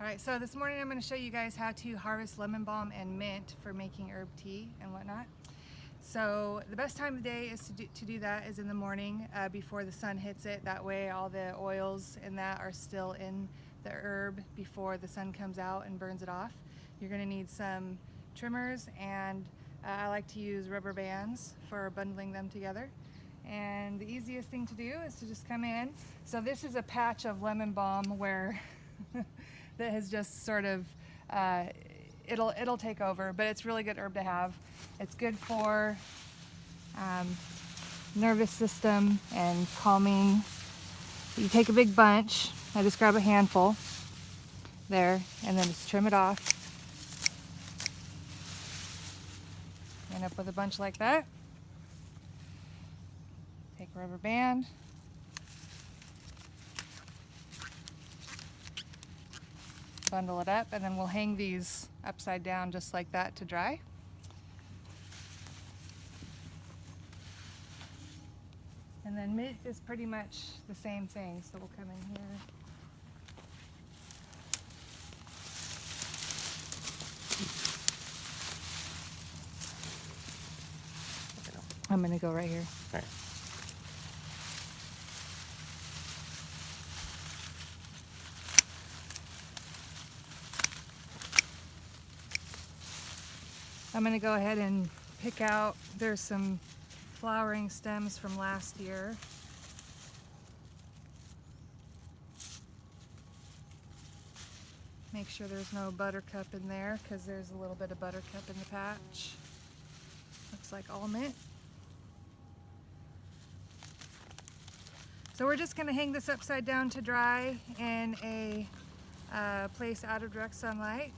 Alright, so this morning I'm going to show you guys how to harvest lemon balm and mint for making herb tea and whatnot. So the best time of day is to do that is in the morning before the sun hits it. That way all the oils in that are still in the herb before the sun comes out and burns it off. You're going to need some trimmers, and I like to use rubber bands for bundling them together. And the easiest thing to do is to just come in. So this is a patch of lemon balm where that has just sort of it'll take over, but it's really good herb to have. It's good for nervous system and calming. You take a big bunch. I just grab a handful there and then just trim it off. End up with a bunch like that. Take a rubber band. Bundle it up, and then we'll hang these upside down just like that to dry. And then mint is pretty much the same thing, so we'll come in here. I'm going to go right here. All right. I'm going to go ahead and pick out, there's some flowering stems from last year. Make sure there's no buttercup in there, because there's a little bit of buttercup in the patch. Looks like all mint. So we're just going to hang this upside down to dry in a place out of direct sunlight.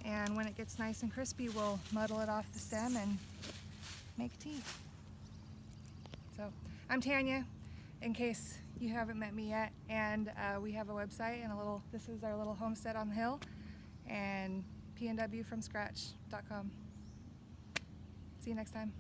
And when it gets nice and crispy, we'll muddle it off the stem and make tea. So I'm Tanya, in case you haven't met me yet, and we have a website and this is our little homestead on the hill, and pnwfromscratch.com. See you next time.